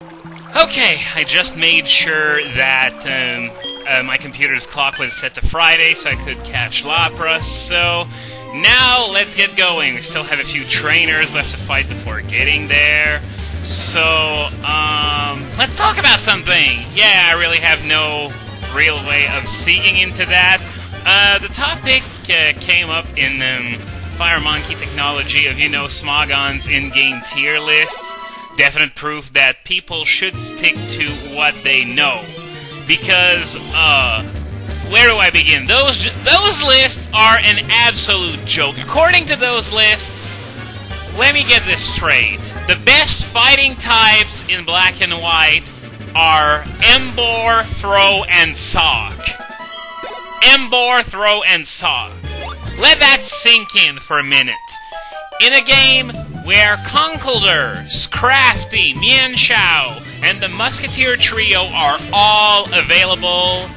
Okay, I just made sure that my computer's clock was set to Friday so I could catch Lapras, so now let's get going. We still have a few trainers left to fight before getting there. So, let's talk about something. Yeah, I really have no real way of seeing into that. The topic came up in Fire Monkey technology of, Smogon's in-game tier lists. Definite proof that people should stick to what they know. Because, where do I begin? Those lists are an absolute joke. According to those lists, let me get this straight. The best fighting types in Black and White are Embor, Throw, and Sock. Embor, Throw, and Sock. Let that sink in for a minute. In a game where Conkeldurr, Scrafty, Mienshao, and the Musketeer Trio are all available,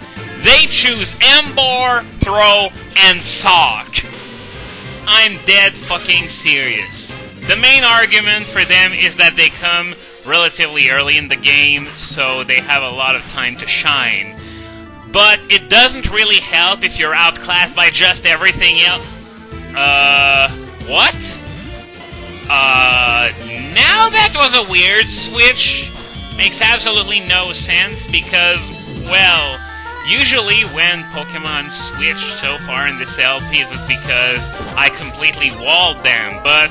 they choose Embor, Throw, and Sock. I'm dead fucking serious. The main argument for them is that they come relatively early in the game, so they have a lot of time to shine. But it doesn't really help if you're outclassed by just everything else. What? Now that was a weird switch. Makes absolutely no sense because, well, usually when Pokemon switched so far in this LP, it was because I completely walled them, but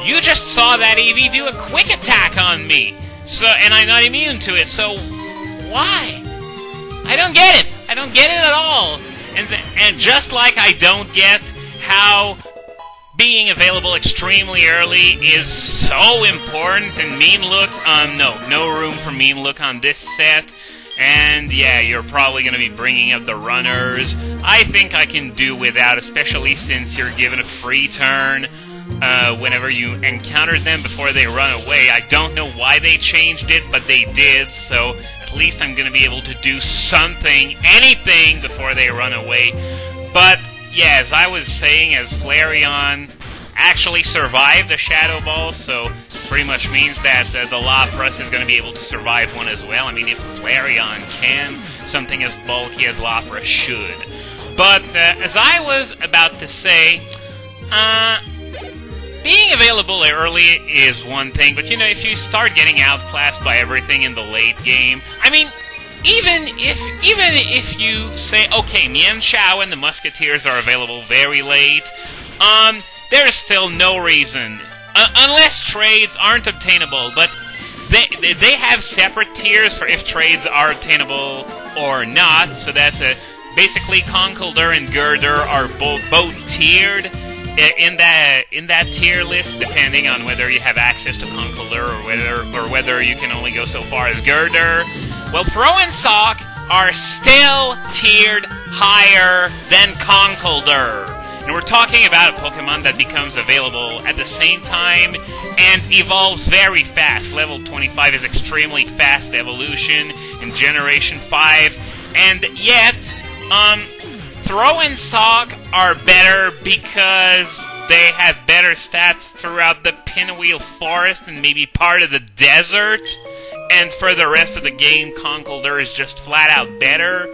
you just saw that Eevee do a quick attack on me, and I'm not immune to it, so why? I don't get it. I don't get it at all. And just like I don't get how being available extremely early is so important, and Mean Look, no room for Mean Look on this set. And yeah, you're probably going to be bringing up the runners. I think I can do without, especially since you're given a free turn whenever you encounter them before they run away. I don't know why they changed it, but they did, so at least I'm going to be able to do something, anything, before they run away. But yeah, as I was saying, as Flareon actually survived a Shadow Ball, so this pretty much means that the Lapras is going to be able to survive one as well. I mean, if Flareon can, something as bulky as Lapras should. But as I was about to say, being available early is one thing, but if you start getting outclassed by everything in the late game, I mean, even if you say, okay, Mienshao and the Musketeers are available very late, there is still no reason, unless trades aren't obtainable, but they have separate tiers for if trades are obtainable or not, so that basically Conkeldurr and Girder are both tiered in that tier list, depending on whether you have access to Conkeldurr or whether you can only go so far as Girder. Well, Throw and Sock are still tiered higher than Conkeldurr. And we're talking about a Pokemon that becomes available at the same time and evolves very fast. Level 25 is extremely fast evolution in Generation 5, and yet, Throw and Sock are better because they have better stats throughout the Pinwheel Forest and maybe part of the desert. And for the rest of the game, Conkeldurr is just flat out better.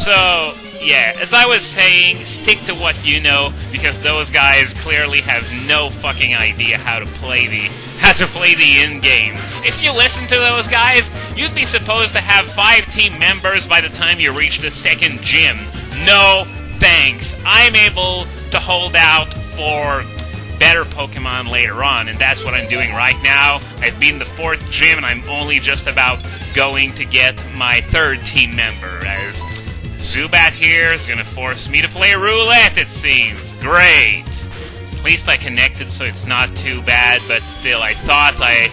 So, yeah, as I was saying, stick to what you know, because those guys clearly have no fucking idea how to play the in-game. If you listen to those guys, you'd be supposed to have 5 team members by the time you reach the second gym. No thanks. I'm able to hold out for better Pokemon later on, and that's what I'm doing right now. I've been the 4th gym, and I'm only just about going to get my 3rd team member, as Zubat here is going to force me to play roulette, it seems. Great. At least I connected, so it's not too bad, but still, I thought I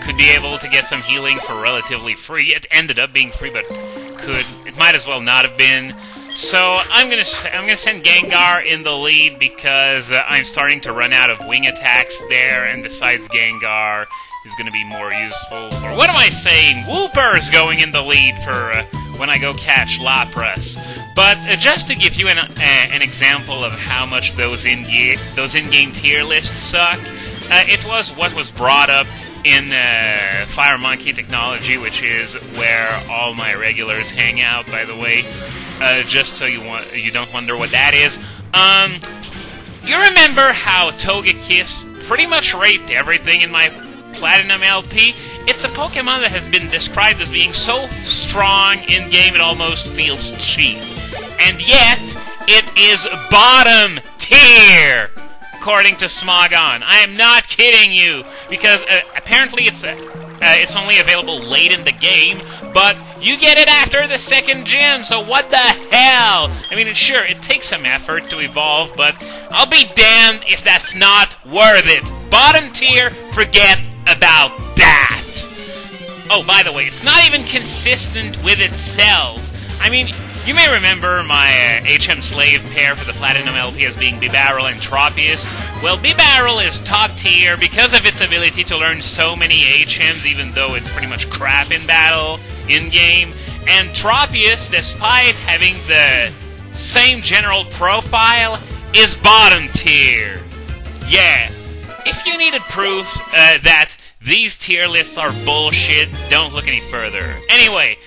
could be able to get some healing for relatively free. It ended up being free, but it might as well not have been. So I'm gonna send Gengar in the lead because I'm starting to run out of wing attacks there, and besides, Gengar is going to be more useful for, what am I saying? Wooper's going in the lead for when I go catch Lapras. But just to give you an example of how much those in-game tier lists suck, it was what was brought up in Fire Monkey technology, which is where all my regulars hang out, by the way. Just so you don't wonder what that is. You remember how Togekiss pretty much raped everything in my Platinum LP? It's a Pokemon that has been described as being so strong in-game it almost feels cheap. And yet, it is bottom tier, according to Smogon. I am not kidding you, because apparently it's only available late in the game, but you get it after the second gym, so what the hell? I mean, sure, it takes some effort to evolve, but I'll be damned if that's not worth it. Bottom tier, forget about that. Oh, by the way, it's not even consistent with itself. I mean, you may remember my HM Slave pair for the Platinum LP as being Bibarel and Tropius. Well, Bibarel is top tier because of its ability to learn so many HMs, even though it's pretty much crap in battle, in-game. And Tropius, despite having the same general profile, is bottom tier. Yeah. If you needed proof that these tier lists are bullshit, don't look any further. Anyway,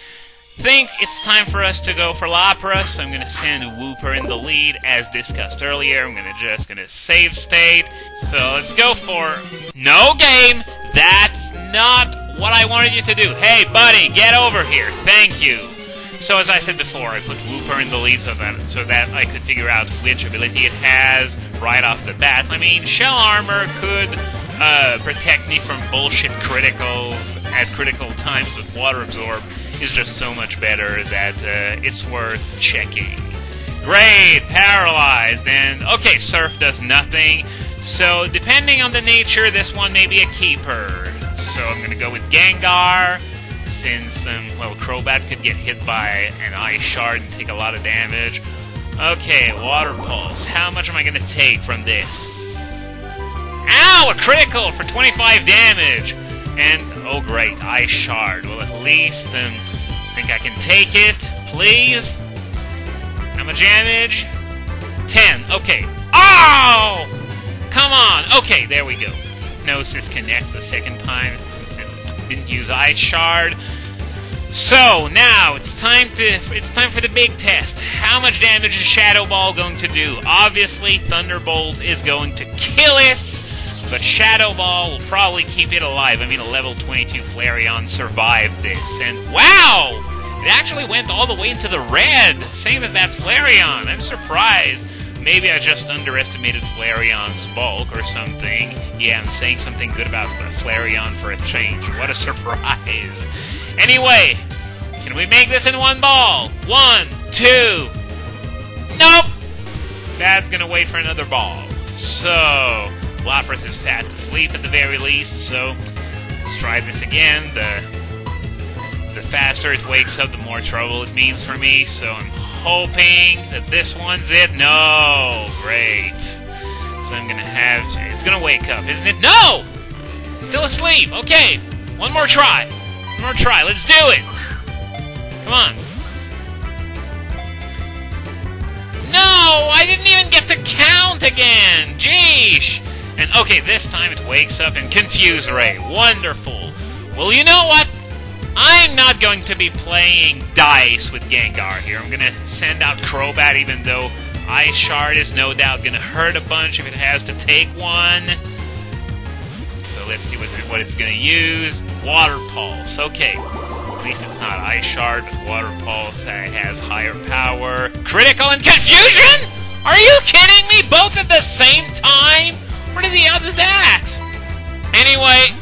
think it's time for us to go for Lapras, so I'm going to send Wooper in the lead, as discussed earlier. I'm just going to save state. So let's go for no game. That's not what I wanted you to do. Hey, buddy, get over here. Thank you. So as I said before, I put Wooper in the lead so that I could figure out which ability it has right off the bat. I mean, Shell Armor could protect me from bullshit criticals at critical times, but Water Absorb is just so much better that it's worth checking. Great! Paralyzed, and okay, Surf does nothing. So, depending on the nature, this one may be a keeper. So I'm gonna go with Gengar, since, well, Crobat could get hit by an Ice Shard and take a lot of damage. Okay, Water Pulse. How much am I gonna take from this? Ow! A critical for 25 damage! And, oh great, Ice Shard. Well, at least, I think I can take it, please. How much damage? 10. Okay. Oh! Come on! Okay, there we go. Hypnosis connects the second time since it didn't use Ice Shard. So, now, it's time for the big test. How much damage is Shadow Ball going to do? Obviously, Thunderbolt is going to kill it, but Shadow Ball will probably keep it alive. I mean, a level 22 Flareon survived this, and wow! It actually went all the way into the red, same as that Flareon. I'm surprised. Maybe I just underestimated Flareon's bulk or something. Yeah, I'm saying something good about Flareon for a change. What a surprise. Anyway, can we make this in one ball? 1, 2... Nope! That's gonna wait for another ball. So, Lapras is fast asleep at the very least, so let's try this again. The faster it wakes up, the more trouble it means for me, so I'm hoping that this one's it. No! Great. So I'm gonna have to... It's gonna wake up, isn't it? No! Still asleep. Okay. One more try. One more try. Let's do it! Come on. No! I didn't even get to count again! Jeesh! And okay, this time it wakes up and Confuse Ray. Wonderful. Well, you know what? I'm not going to be playing dice with Gengar here. I'm gonna send out Crobat, even though Ice Shard is no doubt gonna hurt a bunch if it has to take one. So let's see what it's gonna use. Water Pulse. Okay. At least it's not Ice Shard, but Water Pulse has higher power. Critical and Confusion? Are you kidding me? Both at the same time? What are the odds of that? Anyway,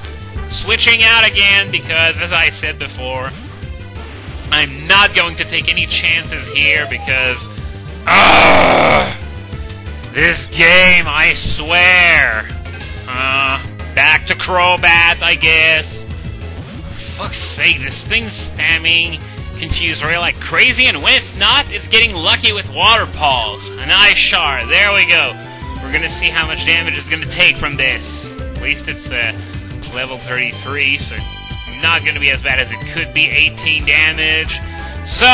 switching out again because, as I said before, I'm not going to take any chances here because... this game, I swear. Back to Crobat, I guess. For fuck's sake, this thing's spamming Confuse Ray like crazy, and when it's not, it's getting lucky with Water Pulse. An Ice Shard, there we go. We're gonna see how much damage it's gonna take from this. At least it's level 33, so not gonna be as bad as it could be. 18 damage. So,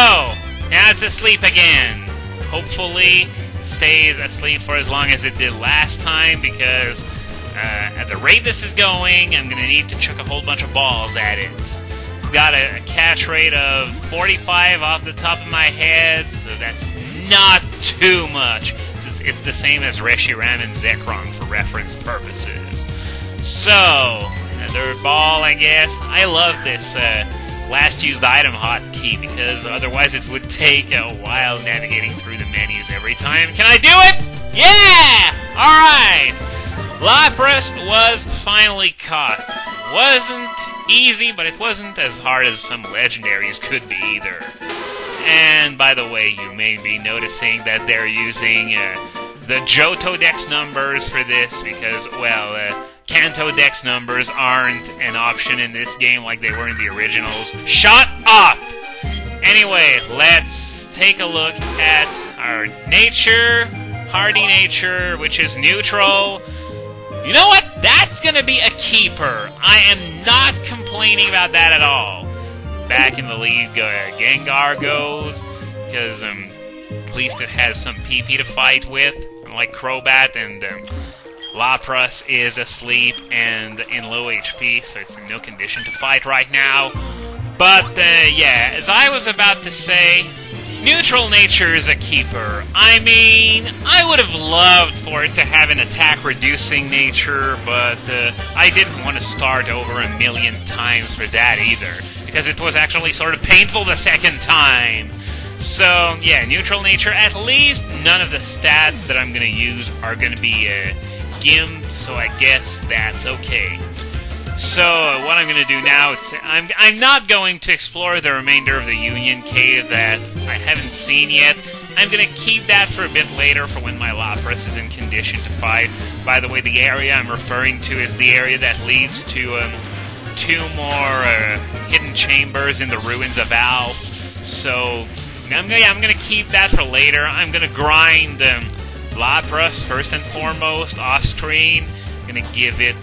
now it's asleep again. Hopefully, stays asleep for as long as it did last time, because At the rate this is going, I'm gonna need to chuck a whole bunch of balls at it. It's got a catch rate of 45 off the top of my head, so that's not too much. It's the same as Reshiram and Zekrom for reference purposes. So, another ball, I guess. I love this last used item hotkey because otherwise it would take a while navigating through the menus every time. Can I do it? Yeah! Alright! Lapras was finally caught. Wasn't easy, but it wasn't as hard as some legendaries could be either. And by the way, you may be noticing that they're using the Johto Dex numbers for this because, well, Kanto Dex numbers aren't an option in this game like they were in the originals. Shut up! Anyway, let's take a look at our nature, hardy nature, which is neutral. You know what? That's gonna be a keeper. I am not complaining about that at all. Back in the lead, Gengar goes, because at least it has some PP to fight with, unlike Crobat, and Lapras is asleep and in low HP, so it's in no condition to fight right now. But, yeah, as I was about to say, neutral nature is a keeper. I mean, I would have loved for it to have an attack-reducing nature, but I didn't want to start over 1,000,000 times for that either, because it was actually sort of painful the second time. So, yeah, neutral nature, at least none of the stats that I'm going to use are going to be GIM, so I guess that's okay. So, what I'm going to do now is, I'm not going to explore the remainder of the Union Cave that I haven't seen yet. I'm going to keep that for a bit later for when my Lapras is in condition to fight. By the way, the area I'm referring to is the area that leads to 2 more hidden chambers in the ruins of Al. So, I'm going to keep that for later. I'm going to grind Lapras first and foremost off-screen. I'm going to give it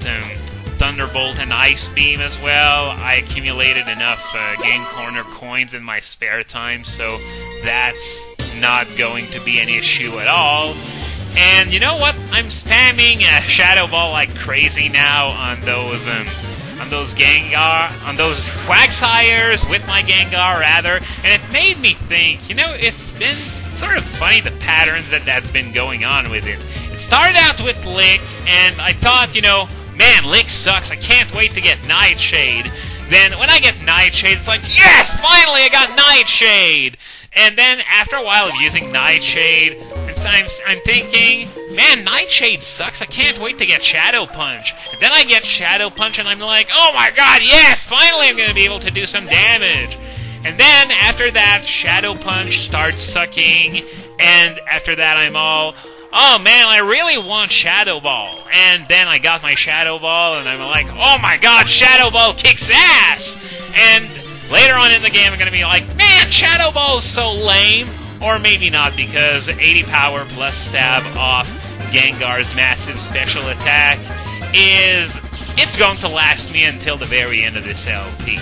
Thunderbolt and Ice Beam as well. I accumulated enough Game Corner coins in my spare time, so that's not going to be an issue at all. And you know what? I'm spamming Shadow Ball like crazy now on those Quagsires with my Gengar rather, and it made me think. You know, it's been sort of funny the patterns that's been going on with it. It started out with Lick, and I thought, you know, man, Lick sucks, I can't wait to get Nightshade. Then, when I get Nightshade, it's like, yes, finally I got Nightshade! And then, after a while of using Nightshade, I'm thinking, man, Nightshade sucks, I can't wait to get Shadow Punch. And then I get Shadow Punch, and I'm like, oh my god, yes, finally I'm going to be able to do some damage. And then, after that, Shadow Punch starts sucking, and after that I'm all, oh man, I really want Shadow Ball. And then I got my Shadow Ball, and I'm like, oh my god, Shadow Ball kicks ass! And later on in the game, I'm going to be like, man, Shadow Ball is so lame. Or maybe not, because 80 power plus stab off Gengar's massive special attack it's going to last me until the very end of this LP.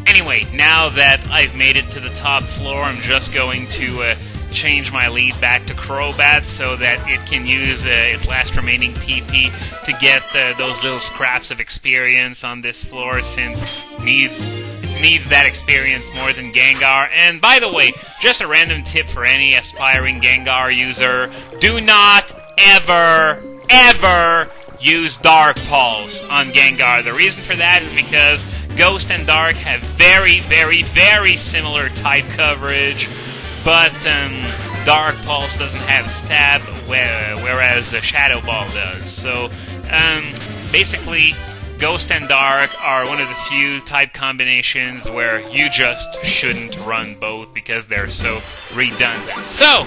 Anyway, now that I've made it to the top floor, I'm just going to change my lead back to Crobat so that it can use its last remaining PP to get those little scraps of experience on this floor, since it needs that experience more than Gengar. And by the way, just a random tip for any aspiring Gengar user, do not ever use Dark Pulse on Gengar. The reason for that is because Ghost and Dark have very similar type coverage, but Dark Pulse doesn't have stab, whereas Shadow Ball does. So, basically, Ghost and Dark are one of the few type combinations where you just shouldn't run both because they're so redundant. So,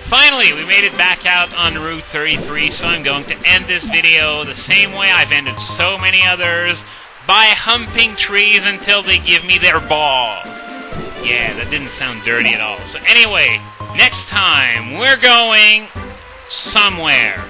finally, we made it back out on Route 33, so I'm going to end this video the same way I've ended so many others, by humping trees until they give me their balls. Yeah, that didn't sound dirty at all. So anyway, next time, we're going somewhere.